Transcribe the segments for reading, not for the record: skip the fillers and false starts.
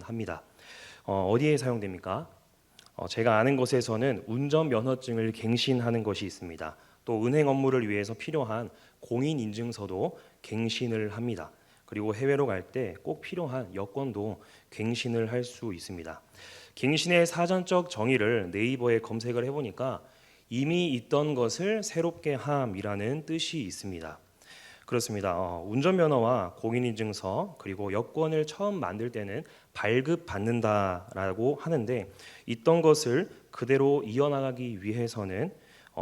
사용합니다. 어디에 사용됩니까? 제가 아는 곳에서는 운전면허증을 갱신하는 것이 있습니다. 또 은행 업무를 위해서 필요한 공인인증서도 갱신을 합니다. 그리고 해외로 갈 때 꼭 필요한 여권도 갱신을 할 수 있습니다. 갱신의 사전적 정의를 네이버에 검색을 해보니까 이미 있던 것을 새롭게 함이라는 뜻이 있습니다. 그렇습니다. 운전면허와 공인인증서 그리고 여권을 처음 만들 때는 발급받는다라고 하는데 있던 것을 그대로 이어나가기 위해서는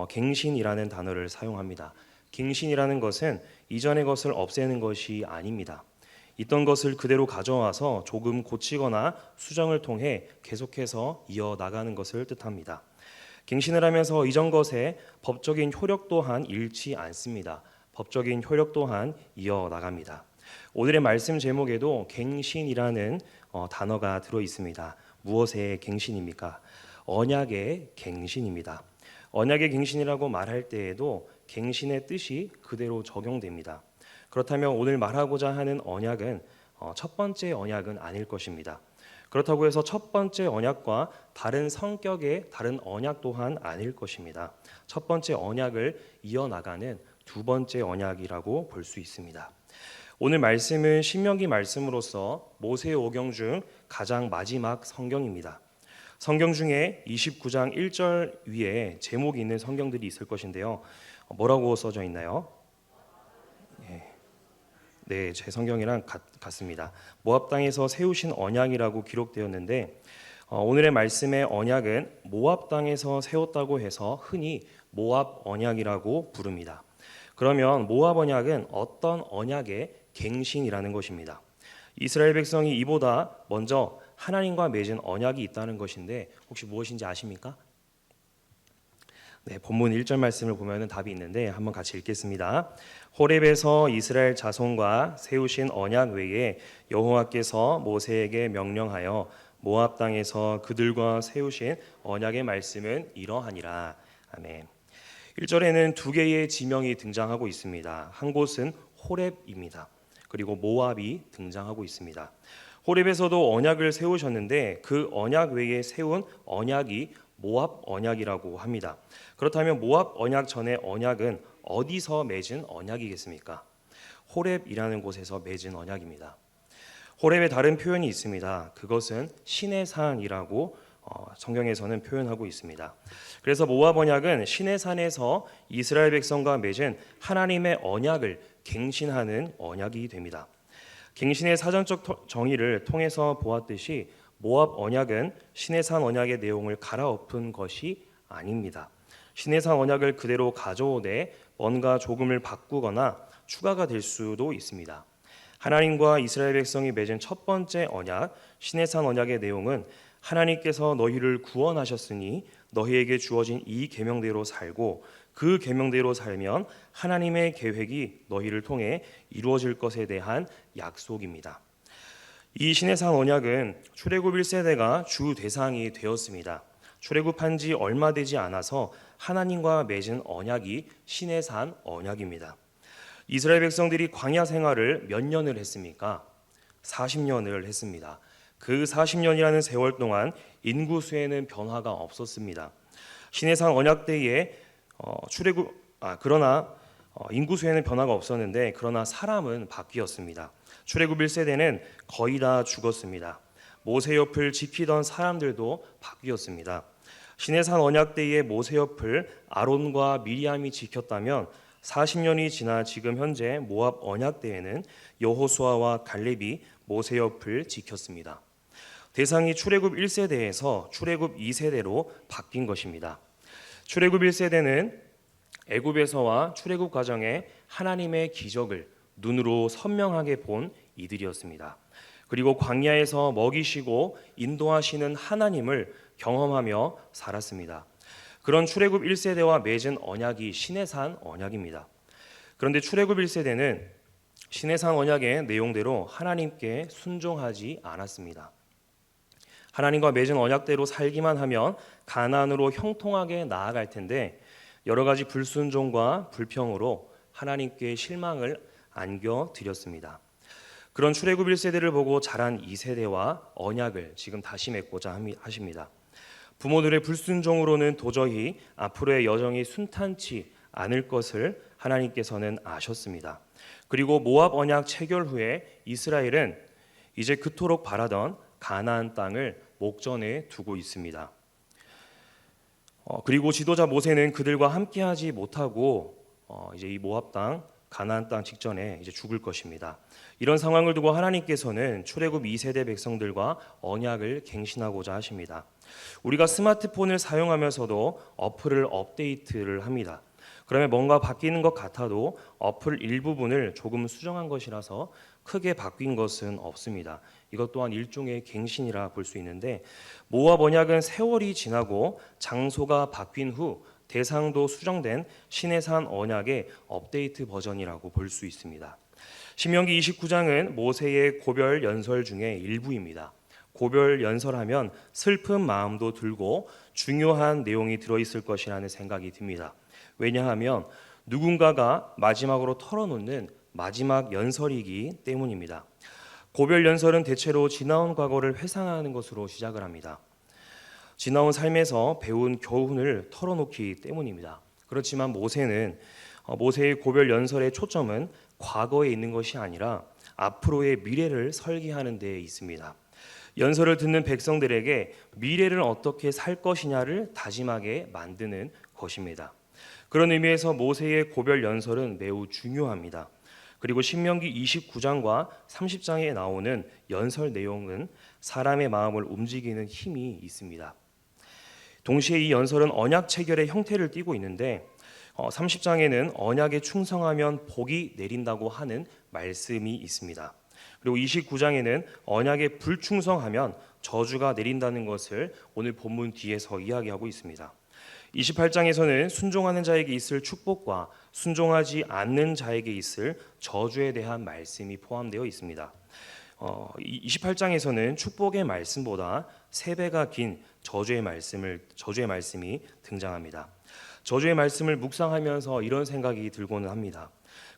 갱신이라는 단어를 사용합니다. 갱신이라는 것은 이전의 것을 없애는 것이 아닙니다. 있던 것을 그대로 가져와서 조금 고치거나 수정을 통해 계속해서 이어나가는 것을 뜻합니다. 갱신을 하면서 이전 것의 법적인 효력 또한 잃지 않습니다. 법적인 효력 또한 이어나갑니다. 오늘의 말씀 제목에도 갱신이라는 단어가 들어 있습니다. 무엇의 갱신입니까? 언약의 갱신입니다. 언약의 갱신이라고 말할 때에도 갱신의 뜻이 그대로 적용됩니다. 그렇다면 오늘 말하고자 하는 언약은 첫 번째 언약은 아닐 것입니다. 그렇다고 해서 첫 번째 언약과 다른 성격의 다른 언약 또한 아닐 것입니다. 첫 번째 언약을 이어나가는 두 번째 언약이라고 볼 수 있습니다. 오늘 말씀은 신명기 말씀으로서 모세오경 중 가장 마지막 성경입니다. 성경 중에 29장 1절 위에 제목이 있는 성경들이 있을 것인데요. 뭐라고 써져 있나요? 네, 제 성경이랑 같습니다. 모압 땅에서 세우신 언약이라고 기록되었는데 오늘의 말씀의 언약은 모압 땅에서 세웠다고 해서 흔히 모압 언약이라고 부릅니다. 그러면 모압 언약은 어떤 언약의 갱신이라는 것입니다. 이스라엘 백성이 이보다 먼저 하나님과 맺은 언약이 있다는 것인데 혹시 무엇인지 아십니까? 네, 본문 1절 말씀을 보면 답이 있는데 한번 같이 읽겠습니다. 호렙에서 이스라엘 자손과 세우신 언약 외에 여호와께서 모세에게 명령하여 모압 땅에서 그들과 세우신 언약의 말씀은 이러하니라. 아멘. 1절에는 두 개의 지명이 등장하고 있습니다. 한 곳은 호렙입니다. 그리고 모압이 등장하고 있습니다. 호렙에서도 언약을 세우셨는데 그 언약 외에 세운 언약이 모압 언약이라고 합니다. 그렇다면 모압 언약 전의 언약은 어디서 맺은 언약이겠습니까? 호렙이라는 곳에서 맺은 언약입니다. 호렙의 다른 표현이 있습니다. 그것은 신의 산이라고 성경에서는 표현하고 있습니다. 그래서 모압 언약은 신의 산에서 이스라엘 백성과 맺은 하나님의 언약을 갱신하는 언약이 됩니다. 갱신의 사전적 정의를 통해서 보았듯이 모압 언약은 신의 산 언약의 내용을 갈아엎은 것이 아닙니다. 신의 산 언약을 그대로 가져오되 뭔가 조금을 바꾸거나 추가가 될 수도 있습니다. 하나님과 이스라엘 백성이 맺은 첫 번째 언약, 신의 산 언약의 내용은 하나님께서 너희를 구원하셨으니 너희에게 주어진 이 계명대로 살고 그 계명대로 살면 하나님의 계획이 너희를 통해 이루어질 것에 대한 약속입니다. 이 신의 산 언약은 출애굽 1세대가 주 대상이 되었습니다. 출애굽한 지 얼마 되지 않아서 하나님과 맺은 언약이 신의 산 언약입니다. 이스라엘 백성들이 광야 생활을 몇 년을 했습니까? 40년을 했습니다. 그 40년이라는 세월 동안 인구수에는 변화가 없었습니다. 신의 산 언약 때에 그러나 인구수에는 변화가 없었는데 그러나 사람은 바뀌었습니다. 출애굽 1세대는 거의 다 죽었습니다. 모세 옆을 지키던 사람들도 바뀌었습니다. 신의 산 언약 때의 모세 옆을 아론과 미리암이 지켰다면 40년이 지나 지금 현재 모압 언약 때에는 여호수아와 갈렙이 모세 옆을 지켰습니다. 대상이 출애굽 1세대에서 출애굽 2세대로 바뀐 것입니다. 출애굽 1세대는 애굽에서와 출애굽 과정에 하나님의 기적을 눈으로 선명하게 본 이들이었습니다. 그리고 광야에서 먹이시고 인도하시는 하나님을 경험하며 살았습니다. 그런 출애굽 1세대와 맺은 언약이 신의 산 언약입니다. 그런데 출애굽 1세대는 신의 산 언약의 내용대로 하나님께 순종하지 않았습니다. 하나님과 맺은 언약대로 살기만 하면 가나안으로 형통하게 나아갈 텐데 여러 가지 불순종과 불평으로 하나님께 실망을 안겨드렸습니다. 그런 출애굽 1세대를 보고 자란 2세대와 언약을 지금 다시 맺고자 하십니다. 부모들의 불순종으로는 도저히 앞으로의 여정이 순탄치 않을 것을 하나님께서는 아셨습니다. 그리고 모압 언약 체결 후에 이스라엘은 이제 그토록 바라던 가나안 땅을 목전에 두고 있습니다. 그리고 지도자 모세는 그들과 함께하지 못하고 이제 이 모압 땅 가나안 땅 직전에 이제 죽을 것입니다. 이런 상황을 두고 하나님께서는 출애굽 2세대 백성들과 언약을 갱신하고자 하십니다. 우리가 스마트폰을 사용하면서도 어플을 업데이트를 합니다. 그러면 뭔가 바뀌는 것 같아도 어플 일부분을 조금 수정한 것이라서 크게 바뀐 것은 없습니다. 이것 또한 일종의 갱신이라 볼 수 있는데, 모압 언약은 세월이 지나고 장소가 바뀐 후 대상도 수정된 시내산 언약의 업데이트 버전이라고 볼 수 있습니다. 신명기 29장은 모세의 고별 연설 중에 일부입니다. 고별 연설하면 슬픈 마음도 들고 중요한 내용이 들어있을 것이라는 생각이 듭니다. 왜냐하면 누군가가 마지막으로 털어놓는 마지막 연설이기 때문입니다. 고별 연설은 대체로 지나온 과거를 회상하는 것으로 시작을 합니다. 지나온 삶에서 배운 교훈을 털어놓기 때문입니다. 그렇지만 모세의 고별 연설의 초점은 과거에 있는 것이 아니라 앞으로의 미래를 설계하는 데에 있습니다. 연설을 듣는 백성들에게 미래를 어떻게 살 것이냐를 다짐하게 만드는 것입니다. 그런 의미에서 모세의 고별 연설은 매우 중요합니다. 그리고 신명기 29장과 30장에 나오는 연설 내용은 사람의 마음을 움직이는 힘이 있습니다. 동시에 이 연설은 언약 체결의 형태를 띠고 있는데 30장에는 언약에 충성하면 복이 내린다고 하는 말씀이 있습니다. 그리고 29장에는 언약에 불충성하면 저주가 내린다는 것을 오늘 본문 뒤에서 이야기하고 있습니다. 28장에서는 순종하는 자에게 있을 축복과 순종하지 않는 자에게 있을 저주에 대한 말씀이 포함되어 있습니다. 28장에서는 축복의 말씀보다 3배가 긴 저주의 말씀이 등장합니다. 저주의 말씀을 묵상하면서 이런 생각이 들고는 합니다.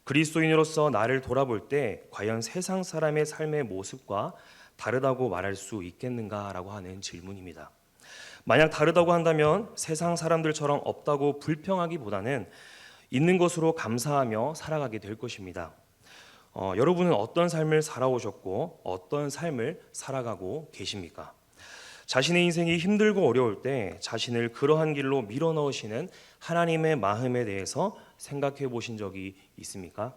그리스도인으로서 나를 돌아볼 때 과연 세상 사람의 삶의 모습과 다르다고 말할 수 있겠는가라고 하는 질문입니다. 만약 다르다고 한다면 세상 사람들처럼 없다고 불평하기보다는 있는 것으로 감사하며 살아가게 될 것입니다. 여러분은 어떤 삶을 살아오셨고 어떤 삶을 살아가고 계십니까? 자신의 인생이 힘들고 어려울 때 자신을 그러한 길로 밀어넣으시는 하나님의 마음에 대해서 생각해 보신 적이 있습니까?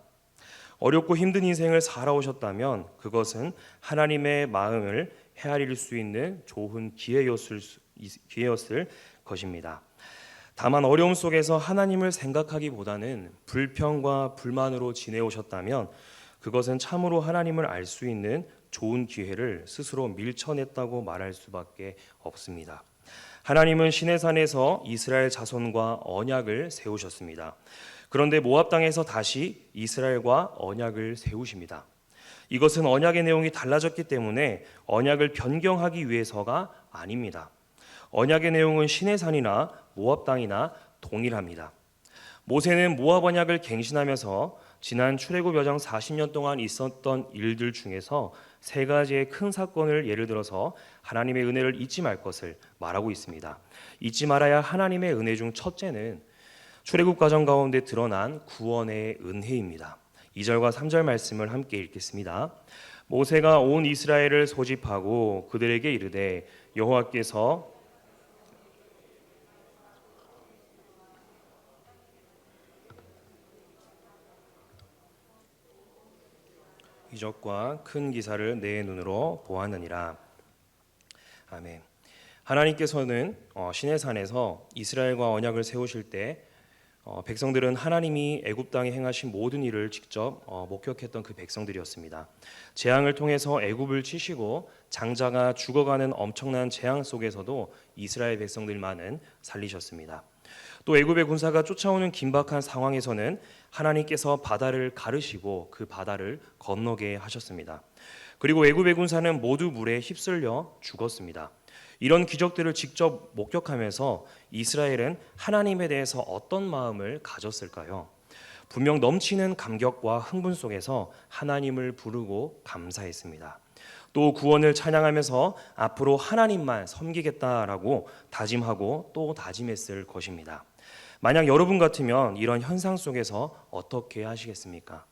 어렵고 힘든 인생을 살아오셨다면 그것은 하나님의 마음을 헤아릴 수 있는 좋은 기회였을 것입니다. 다만 어려움 속에서 하나님을 생각하기보다는 불평과 불만으로 지내오셨다면 그것은 참으로 하나님을 알 수 있는 좋은 기회를 스스로 밀쳐냈다고 말할 수밖에 없습니다. 하나님은 시내산에서 이스라엘 자손과 언약을 세우셨습니다. 그런데 모압 땅에서 다시 이스라엘과 언약을 세우십니다. 이것은 언약의 내용이 달라졌기 때문에 언약을 변경하기 위해서가 아닙니다. 언약의 내용은 시내산이나 모압 땅이나 동일합니다. 모세는 모압 언약을 갱신하면서 지난 출애굽 여정 40년 동안 있었던 일들 중에서 3가지의 큰 사건을 예를 들어서 하나님의 은혜를 잊지 말 것을 말하고 있습니다. 잊지 말아야 하나님의 은혜 중 첫째는 출애굽 과정 가운데 드러난 구원의 은혜입니다. 2절과 3절 말씀을 함께 읽겠습니다. 모세가 온 이스라엘을 소집하고 그들에게 이르되 여호와께서 이적과 큰 기사를 내 눈으로 보았느니라. 아멘. 하나님께서는 시내산에서 이스라엘과 언약을 세우실 때 백성들은 하나님이 애굽 땅에 행하신 모든 일을 직접 목격했던 그 백성들이었습니다. 재앙을 통해서 애굽을 치시고 장자가 죽어가는 엄청난 재앙 속에서도 이스라엘 백성들만은 살리셨습니다. 또 애굽의 군사가 쫓아오는 긴박한 상황에서는 하나님께서 바다를 가르시고 그 바다를 건너게 하셨습니다. 그리고 애굽의 군사는 모두 물에 휩쓸려 죽었습니다. 이런 기적들을 직접 목격하면서 이스라엘은 하나님에 대해서 어떤 마음을 가졌을까요? 분명 넘치는 감격과 흥분 속에서 하나님을 부르고 감사했습니다. 또 구원을 찬양하면서 앞으로 하나님만 섬기겠다라고 다짐하고 또 다짐했을 것입니다. 만약 여러분 같으면 이런 현상 속에서 어떻게 하시겠습니까?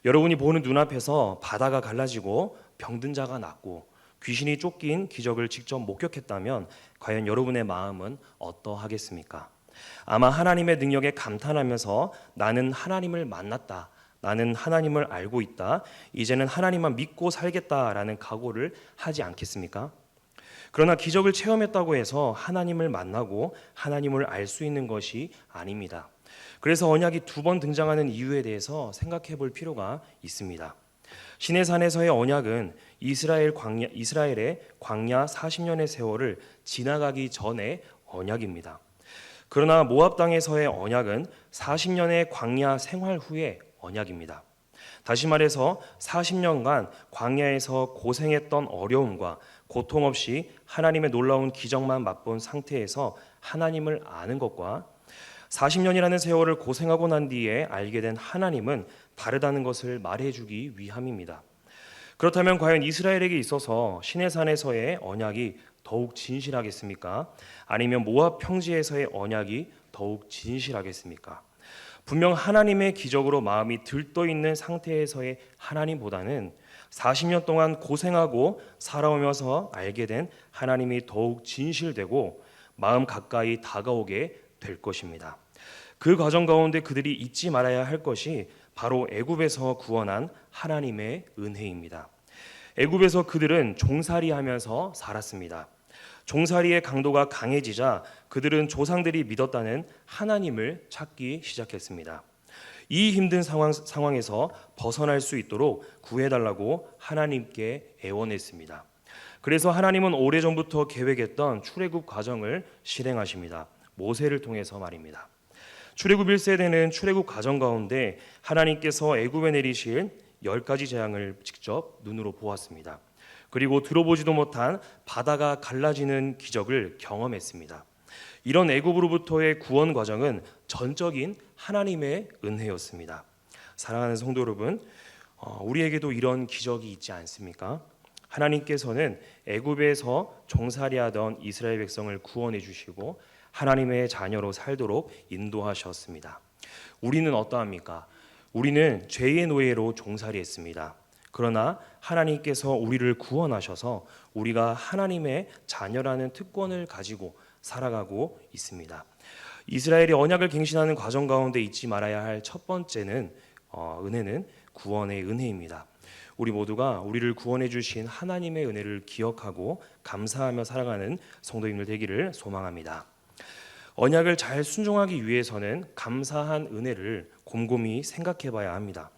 여러분이 보는 눈앞에서 바다가 갈라지고 병든 자가 낫고 귀신이 쫓긴 기적을 직접 목격했다면 과연 여러분의 마음은 어떠하겠습니까? 아마 하나님의 능력에 감탄하면서 나는 하나님을 만났다, 나는 하나님을 알고 있다, 이제는 하나님만 믿고 살겠다라는 각오를 하지 않겠습니까? 그러나 기적을 체험했다고 해서 하나님을 만나고 하나님을 알 수 있는 것이 아닙니다. 그래서 언약이 두 번 등장하는 이유에 대해서 생각해 볼 필요가 있습니다. 시내산에서의 언약은 이스라엘의 광야 40년의 세월을 지나가기 전의 언약입니다. 그러나 모압 땅에서의 언약은 40년의 광야 생활 후의 언약입니다. 다시 말해서 40년간 광야에서 고생했던 어려움과 고통 없이 하나님의 놀라운 기적만 맛본 상태에서 하나님을 아는 것과 40년이라는 세월을 고생하고 난 뒤에 알게 된 하나님은 다르다는 것을 말해주기 위함입니다. 그렇다면 과연 이스라엘에게 있어서 시내산에서의 언약이 더욱 진실하겠습니까? 아니면 모압 평지에서의 언약이 더욱 진실하겠습니까? 분명 하나님의 기적으로 마음이 들떠 있는 상태에서의 하나님보다는 40년 동안 고생하고 살아오면서 알게 된 하나님이 더욱 진실되고 마음 가까이 다가오게 될 것입니다. 그 과정 가운데 그들이 잊지 말아야 할 것이 바로 애굽에서 구원한 하나님의 은혜입니다. 애굽에서 그들은 종살이하면서 살았습니다. 종살이의 강도가 강해지자 그들은 조상들이 믿었다는 하나님을 찾기 시작했습니다. 이 힘든 상황에서 벗어날 수 있도록 구해달라고 하나님께 애원했습니다. 그래서 하나님은 오래전부터 계획했던 출애굽 과정을 실행하십니다. 모세를 통해서 말입니다. 출애굽 1세대는 출애굽 과정 가운데 하나님께서 애굽에 내리실 10가지 재앙을 직접 눈으로 보았습니다. 그리고 들어보지도 못한 바다가 갈라지는 기적을 경험했습니다. 이런 애굽으로부터의 구원 과정은 전적인 하나님의 은혜였습니다. 사랑하는 성도 여러분, 우리에게도 이런 기적이 있지 않습니까? 하나님께서는 애굽에서 종살이하던 이스라엘 백성을 구원해 주시고 하나님의 자녀로 살도록 인도하셨습니다. 우리는 어떠합니까? 우리는 죄의 노예로 종살이했습니다. 그러나 하나님께서 우리를 구원하셔서 우리가 하나님의 자녀라는 특권을 가지고 살아가고 있습니다. 이스라엘이 언약을 갱신하는 과정 가운데 잊지 말아야 할 첫 번째는 은혜는 구원의 은혜입니다. 우리 모두가 우리를 구원해 주신 하나님의 은혜를 기억하고 감사하며 살아가는 성도님들 되기를 소망합니다. 언약을 잘 순종하기 위해서는 감사한 은혜를 곰곰이 생각해 봐야 합니다.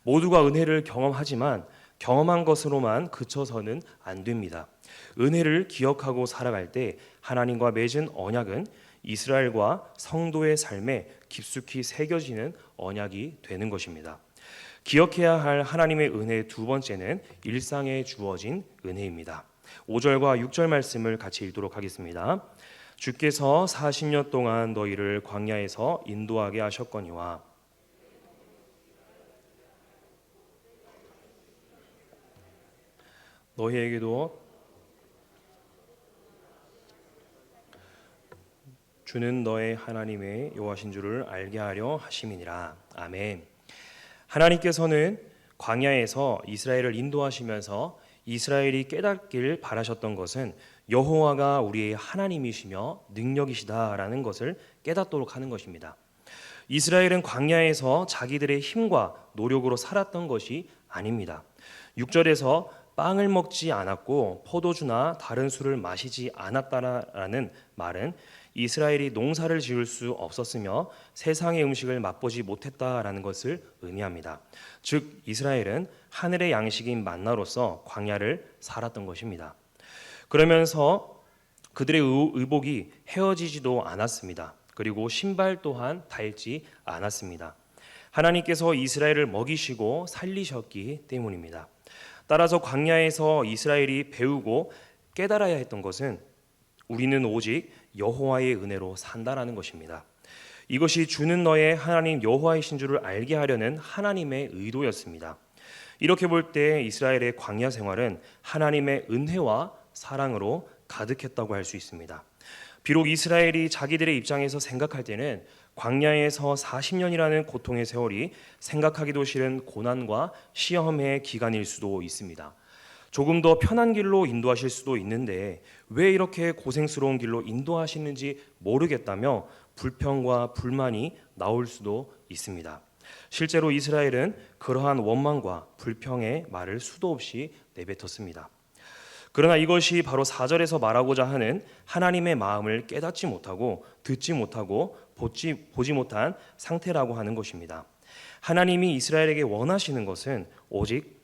모두가 은혜를 경험하지만 경험한 것으로만 그쳐서는 안 됩니다. 은혜를 기억하고 살아갈 때 하나님과 맺은 언약은 이스라엘과 성도의 삶에 깊숙이 새겨지는 언약이 되는 것입니다. 기억해야 할 하나님의 은혜 두 번째는 일상에 주어진 은혜입니다. 5절과 6절 말씀을 같이 읽도록 하겠습니다. 주께서 40년 동안 너희를 광야에서 인도하게 하셨거니와 너희에게도 주는 너의 하나님의 여호와신 줄을 알게 하려 하심이니라. 아멘. 하나님께서는 광야에서 이스라엘을 인도하시면서 이스라엘이 깨닫길 바라셨던 것은 여호와가 우리의 하나님이시며 능력이시다라는 것을 깨닫도록 하는 것입니다. 이스라엘은 광야에서 자기들의 힘과 노력으로 살았던 것이 아닙니다. 6절에서 빵을 먹지 않았고 포도주나 다른 술을 마시지 않았다라는 말은 이스라엘이 농사를 지을 수 없었으며 세상의 음식을 맛보지 못했다라는 것을 의미합니다. 즉 이스라엘은 하늘의 양식인 만나로서 광야를 살았던 것입니다. 그러면서 그들의 의복이 헤어지지도 않았습니다. 그리고 신발 또한 닳지 않았습니다. 하나님께서 이스라엘을 먹이시고 살리셨기 때문입니다. 따라서 광야에서 이스라엘이 배우고 깨달아야 했던 것은 우리는 오직 여호와의 은혜로 산다라는 것입니다. 이것이 주는 너의 하나님 여호와이신 줄을 알게 하려는 하나님의 의도였습니다. 이렇게 볼 때 이스라엘의 광야 생활은 하나님의 은혜와 사랑으로 가득했다고 할 수 있습니다. 비록 이스라엘이 자기들의 입장에서 생각할 때는 광야에서 40년이라는 고통의 세월이 생각하기도 싫은 고난과 시험의 기간일 수도 있습니다. 조금 더 편한 길로 인도하실 수도 있는데 왜 이렇게 고생스러운 길로 인도하시는지 모르겠다며 불평과 불만이 나올 수도 있습니다. 실제로 이스라엘은 그러한 원망과 불평의 말을 수도 없이 내뱉었습니다. 그러나 이것이 바로 4절에서 말하고자 하는 하나님의 마음을 깨닫지 못하고 듣지 못하고 보지 못한 상태라고 하는 것입니다. 하나님이 이스라엘에게 원하시는 것은 오직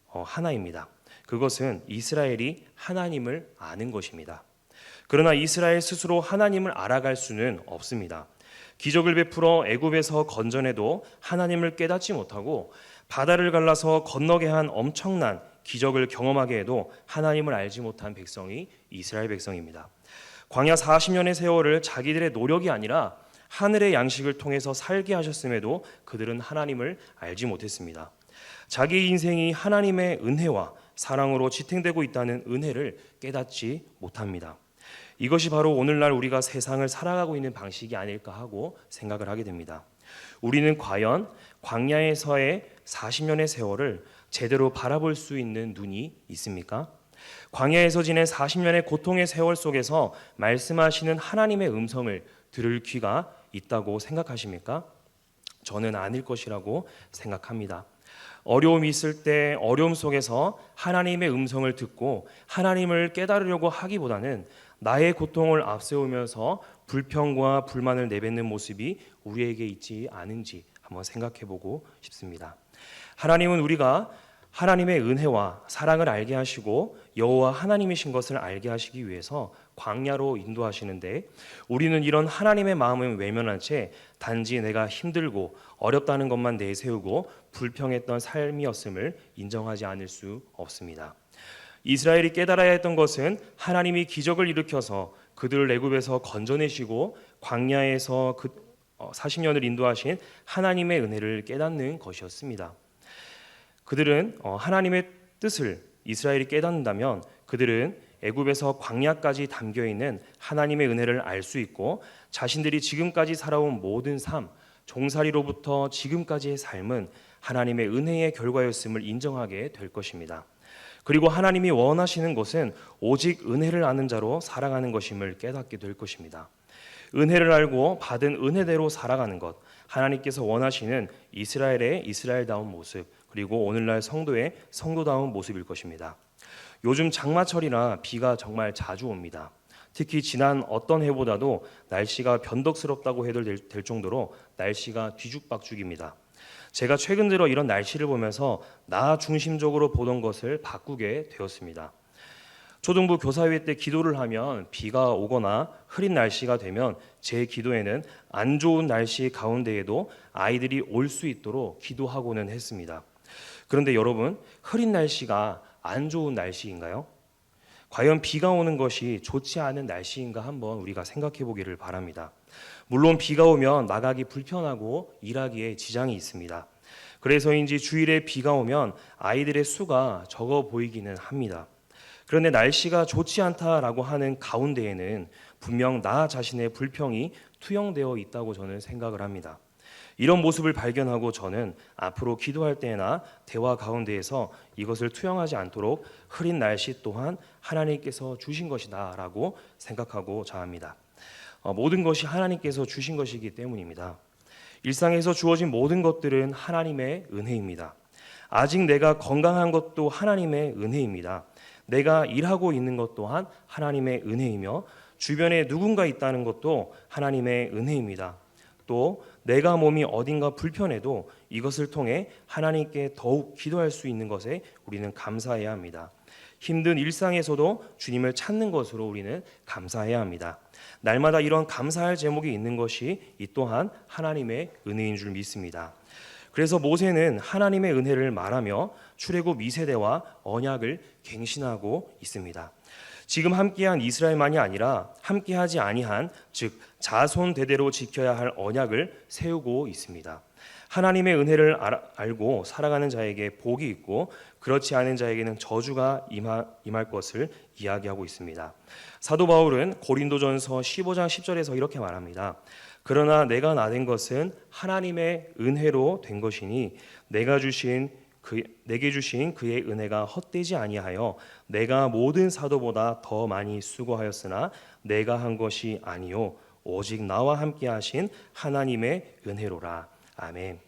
하나입니다. 그것은 이스라엘이 하나님을 아는 것입니다. 그러나 이스라엘 스스로 하나님을 알아갈 수는 없습니다. 기적을 베풀어 애굽에서 건져내도 하나님을 깨닫지 못하고 바다를 갈라서 건너게 한 엄청난 기적을 경험하게 해도 하나님을 알지 못한 백성이 이스라엘 백성입니다. 광야 40년의 세월을 자기들의 노력이 아니라 하늘의 양식을 통해서 살게 하셨음에도 그들은 하나님을 알지 못했습니다. 자기 인생이 하나님의 은혜와 사랑으로 지탱되고 있다는 은혜를 깨닫지 못합니다. 이것이 바로 오늘날 우리가 세상을 살아가고 있는 방식이 아닐까 하고 생각을 하게 됩니다. 우리는 과연 광야에서의 40년의 세월을 제대로 바라볼 수 있는 눈이 있습니까? 광야에서 지낸 40년의 고통의 세월 속에서 말씀하시는 하나님의 음성을 들을 귀가 있다고 생각하십니까? 저는 아닐 것이라고 생각합니다. 어려움이 있을 때 어려움 속에서 하나님의 음성을 듣고 하나님을 깨달으려고 하기보다는 나의 고통을 앞세우면서 불평과 불만을 내뱉는 모습이 우리에게 있지 않은지 한번 생각해보고 싶습니다. 하나님은 우리가 하나님의 은혜와 사랑을 알게 하시고 여호와 하나님이신 것을 알게 하시기 위해서 광야로 인도하시는데 우리는 이런 하나님의 마음을 외면한 채 단지 내가 힘들고 어렵다는 것만 내세우고 불평했던 삶이었음을 인정하지 않을 수 없습니다. 이스라엘이 깨달아야 했던 것은 하나님이 기적을 일으켜서 그들을 애굽에서 건져내시고 광야에서 40년을 인도하신 하나님의 은혜를 깨닫는 것이었습니다. 그들은 하나님의 뜻을 이스라엘이 깨닫는다면 그들은 애굽에서 광야까지 담겨있는 하나님의 은혜를 알 수 있고 자신들이 지금까지 살아온 모든 삶, 종살이로부터 지금까지의 삶은 하나님의 은혜의 결과였음을 인정하게 될 것입니다. 그리고 하나님이 원하시는 것은 오직 은혜를 아는 자로 살아가는 것임을 깨닫게 될 것입니다. 은혜를 알고 받은 은혜대로 살아가는 것, 하나님께서 원하시는 이스라엘의 이스라엘다운 모습, 그리고 오늘날 성도의 성도다운 모습일 것입니다. 요즘 장마철이라 비가 정말 자주 옵니다. 특히 지난 어떤 해보다도 날씨가 변덕스럽다고 해도 될 정도로 날씨가 뒤죽박죽입니다. 제가 최근 들어 이런 날씨를 보면서 나 중심적으로 보던 것을 바꾸게 되었습니다. 초등부 교사회 때 기도를 하면 비가 오거나 흐린 날씨가 되면 제 기도에는 안 좋은 날씨 가운데에도 아이들이 올 수 있도록 기도하고는 했습니다. 그런데 여러분, 흐린 날씨가 안 좋은 날씨인가요? 과연 비가 오는 것이 좋지 않은 날씨인가 한번 우리가 생각해 보기를 바랍니다. 물론 비가 오면 나가기 불편하고 일하기에 지장이 있습니다. 그래서인지 주일에 비가 오면 아이들의 수가 적어 보이기는 합니다. 그런데 날씨가 좋지 않다라고 하는 가운데에는 분명 나 자신의 불평이 투영되어 있다고 저는 생각을 합니다. 이런 모습을 발견하고 저는 앞으로 기도할 때나 대화 가운데에서 이것을 투영하지 않도록 흐린 날씨 또한 하나님께서 주신 것이다라고 생각하고자 합니다. 모든 것이 하나님께서 주신 것이기 때문입니다. 일상에서 주어진 모든 것들은 하나님의 은혜입니다. 아직 내가 건강한 것도 하나님의 은혜입니다. 내가 일하고 있는 것 또한 하나님의 은혜이며 주변에 누군가 있다는 것도 하나님의 은혜입니다. 또 내가 몸이 어딘가 불편해도 이것을 통해 하나님께 더욱 기도할 수 있는 것에 우리는 감사해야 합니다. 힘든 일상에서도 주님을 찾는 것으로 우리는 감사해야 합니다. 날마다 이런 감사할 제목이 있는 것이 이 또한 하나님의 은혜인 줄 믿습니다. 그래서 모세는 하나님의 은혜를 말하며 출애굽 2세대와 언약을 갱신하고 있습니다. 지금 함께한 이스라엘만이 아니라 함께하지 아니한 즉 자손 대대로 지켜야 할 언약을 세우고 있습니다. 하나님의 은혜를 알고 살아가는 자에게 복이 있고 그렇지 않은 자에게는 저주가 임할 것을 이야기하고 있습니다. 사도 바울은 고린도전서 15장 10절에서 이렇게 말합니다. 그러나 내가 나된 것은 하나님의 은혜로 된 것이니 내게 주신 그의 은혜가 헛되지 아니하여 내가 모든 사도보다 더 많이 수고하였으나 내가 한 것이 아니요 오직 나와 함께 하신 하나님의 은혜로라. 아멘.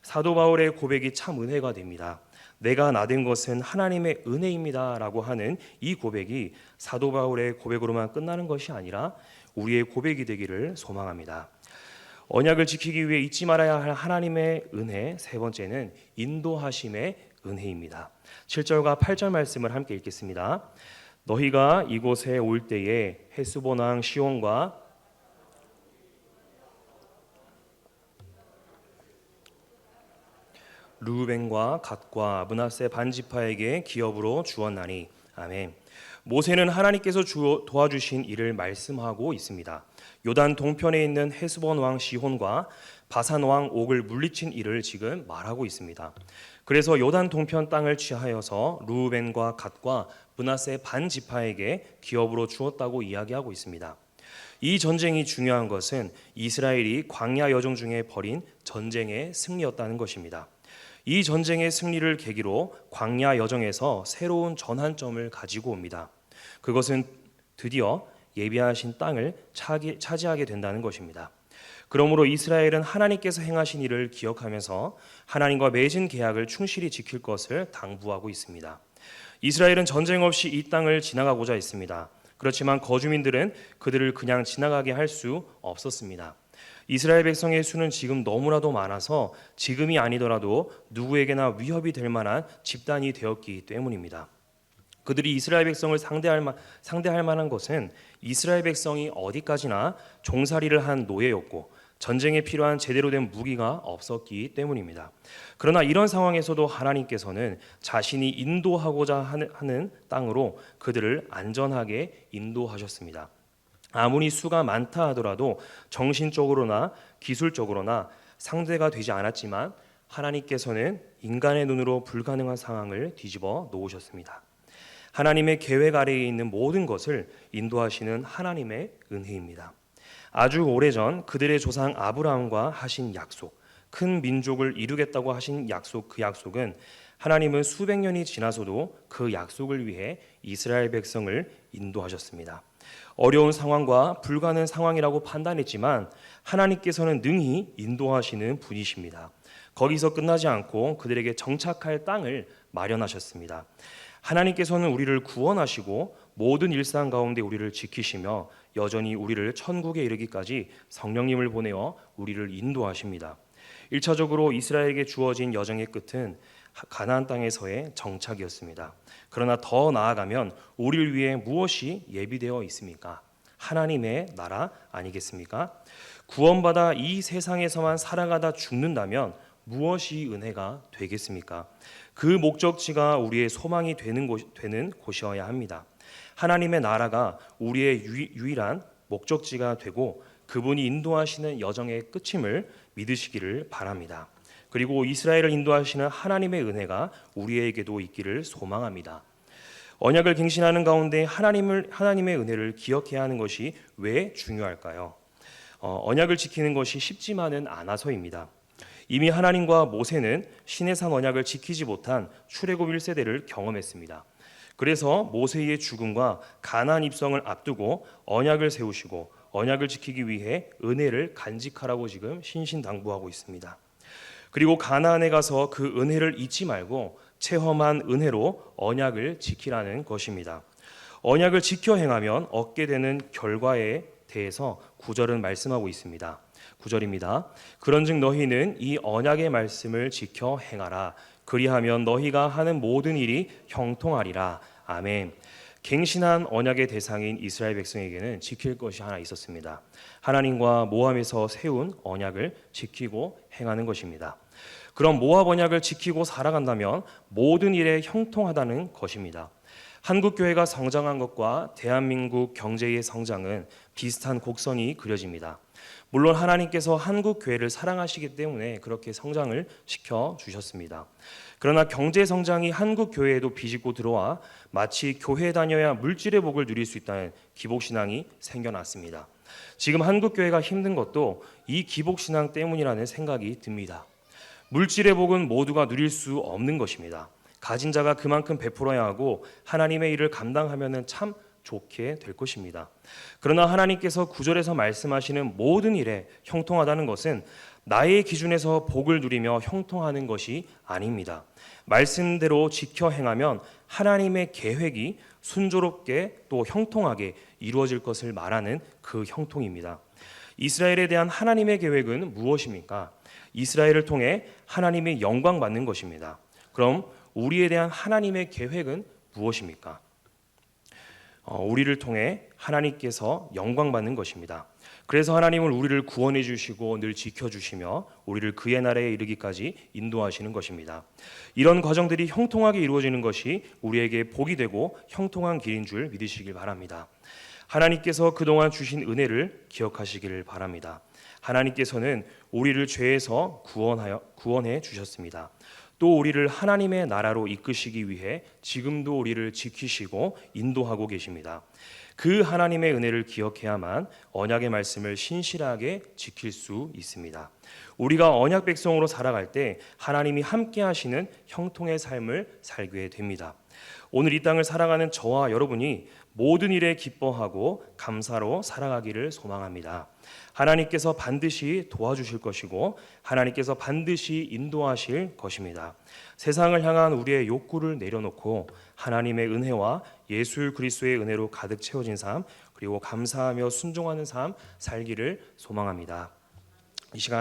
사도 바울의 고백이 참 은혜가 됩니다. 내가 나된 것은 하나님의 은혜입니다라고 하는 이 고백이 사도 바울의 고백으로만 끝나는 것이 아니라 우리의 고백이 되기를 소망합니다. 언약을 지키기 위해 잊지 말아야 할 하나님의 은혜, 세 번째는 인도하심의 은혜입니다. 7절과 8절 말씀을 함께 읽겠습니다. 너희가 이곳에 올 때에 헤스본 왕 시온과 르우벤과 갓과 므낫세 반지파에게 기업으로 주었나니. 아멘. 모세는 하나님께서 도와주신 일을 말씀하고 있습니다. 요단 동편에 있는 헤스본 왕 시혼과 바산 왕 옥을 물리친 일을 지금 말하고 있습니다. 그래서 요단 동편 땅을 취하여서 르우벤과 갓과 므낫세 반지파에게 기업으로 주었다고 이야기하고 있습니다. 이 전쟁이 중요한 것은 이스라엘이 광야 여정 중에 벌인 전쟁의 승리였다는 것입니다. 이 전쟁의 승리를 계기로 광야 여정에서 새로운 전환점을 가지고 옵니다. 그것은 드디어 예비하신 땅을 차지하게 된다는 것입니다. 그러므로 이스라엘은 하나님께서 행하신 일을 기억하면서 하나님과 맺은 계약을 충실히 지킬 것을 당부하고 있습니다. 이스라엘은 전쟁 없이 이 땅을 지나가고자 했습니다. 그렇지만 거주민들은 그들을 그냥 지나가게 할 수 없었습니다. 이스라엘 백성의 수는 지금 너무나도 많아서 지금이 아니더라도 누구에게나 위협이 될 만한 집단이 되었기 때문입니다. 그들이 이스라엘 백성을 상대할 만한 것은 이스라엘 백성이 어디까지나 종살이를 한 노예였고 전쟁에 필요한 제대로 된 무기가 없었기 때문입니다. 그러나 이런 상황에서도 하나님께서는 자신이 인도하고자 하는 땅으로 그들을 안전하게 인도하셨습니다. 아무리 수가 많다 하더라도 정신적으로나 기술적으로나 상대가 되지 않았지만 하나님께서는 인간의 눈으로 불가능한 상황을 뒤집어 놓으셨습니다. 하나님의 계획 아래에 있는 모든 것을 인도하시는 하나님의 은혜입니다. 아주 오래전 그들의 조상 아브라함과 하신 약속, 큰 민족을 이루겠다고 하신 약속, 그 약속은 하나님은 수백 년이 지나서도 그 약속을 위해 이스라엘 백성을 인도하셨습니다. 어려운 상황과 불가능한 상황이라고 판단했지만 하나님께서는 능히 인도하시는 분이십니다. 거기서 끝나지 않고 그들에게 정착할 땅을 마련하셨습니다. 하나님께서는 우리를 구원하시고 모든 일상 가운데 우리를 지키시며 여전히 우리를 천국에 이르기까지 성령님을 보내어 우리를 인도하십니다. 1차적으로 이스라엘에게 주어진 여정의 끝은 가나안 땅에서의 정착이었습니다. 그러나 더 나아가면 우리를 위해 무엇이 예비되어 있습니까? 하나님의 나라 아니겠습니까? 구원받아 이 세상에서만 살아가다 죽는다면 무엇이 은혜가 되겠습니까? 그 목적지가 우리의 소망이 되는 곳이어야 합니다. 하나님의 나라가 우리의 유일한 목적지가 되고 그분이 인도하시는 여정의 끝임을 믿으시기를 바랍니다. 그리고 이스라엘을 인도하시는 하나님의 은혜가 우리에게도 있기를 소망합니다. 언약을 갱신하는 가운데 하나님의 은혜를 기억해야 하는 것이 왜 중요할까요? 언약을 지키는 것이 쉽지만은 않아서입니다. 이미 하나님과 모세는 시내산 언약을 지키지 못한 출애굽 1세대를 경험했습니다. 그래서 모세의 죽음과 가나안 입성을 앞두고 언약을 세우시고 언약을 지키기 위해 은혜를 간직하라고 지금 신신당부하고 있습니다. 그리고 가나안에 가서 그 은혜를 잊지 말고 체험한 은혜로 언약을 지키라는 것입니다. 언약을 지켜 행하면 얻게 되는 결과에 대해서 9절은 말씀하고 있습니다. 9절입니다. 그런즉 너희는 이 언약의 말씀을 지켜 행하라. 그리하면 너희가 하는 모든 일이 형통하리라. 아멘. 갱신한 언약의 대상인 이스라엘 백성에게는 지킬 것이 하나 있었습니다. 하나님과 모함에서 세운 언약을 지키고 행하는 것입니다. 그럼 모압 언약을 지키고 살아간다면 모든 일에 형통하다는 것입니다. 한국 교회가 성장한 것과 대한민국 경제의 성장은 비슷한 곡선이 그려집니다. 물론 하나님께서 한국 교회를 사랑하시기 때문에 그렇게 성장을 시켜 주셨습니다. 그러나 경제 성장이 한국 교회에도 비집고 들어와 마치 교회 다녀야 물질의 복을 누릴 수 있다는 기복신앙이 생겨났습니다. 지금 한국 교회가 힘든 것도 이 기복신앙 때문이라는 생각이 듭니다. 물질의 복은 모두가 누릴 수 없는 것입니다. 가진 자가 그만큼 베풀어야 하고 하나님의 일을 감당하면 참 좋게 될 것입니다. 그러나 하나님께서 구절에서 말씀하시는 모든 일에 형통하다는 것은 나의 기준에서 복을 누리며 형통하는 것이 아닙니다. 말씀대로 지켜 행하면 하나님의 계획이 순조롭게 또 형통하게 이루어질 것을 말하는 그 형통입니다. 이스라엘에 대한 하나님의 계획은 무엇입니까? 이스라엘을 통해 하나님의 영광 받는 것입니다. 그럼 우리에 대한 하나님의 계획은 무엇입니까? 우리를 통해 하나님께서 영광 받는 것입니다. 그래서 하나님은 우리를 구원해 주시고 늘 지켜 주시며 우리를 그의 나라에 이르기까지 인도하시는 것입니다. 이런 과정들이 형통하게 이루어지는 것이 우리에게 복이 되고 형통한 길인 줄 믿으시길 바랍니다. 하나님께서 그동안 주신 은혜를 기억하시기를 바랍니다. 하나님께서는 우리를 죄에서 구원해 주셨습니다. 또 우리를 하나님의 나라로 이끄시기 위해 지금도 우리를 지키시고 인도하고 계십니다. 그 하나님의 은혜를 기억해야만 언약의 말씀을 신실하게 지킬 수 있습니다. 우리가 언약 백성으로 살아갈 때 하나님이 함께 하시는 형통의 삶을 살게 됩니다. 오늘 이 땅을 살아가는 저와 여러분이 모든 일에 기뻐하고 감사로 살아가기를 소망합니다. 하나님께서 반드시 도와주실 것이고 하나님께서 반드시 인도하실 것입니다. 세상을 향한 우리의 욕구를 내려놓고 하나님의 은혜와 예수 그리스도의 은혜로 가득 채워진 삶, 그리고 감사하며 순종하는 삶 살기를 소망합니다. 이 시간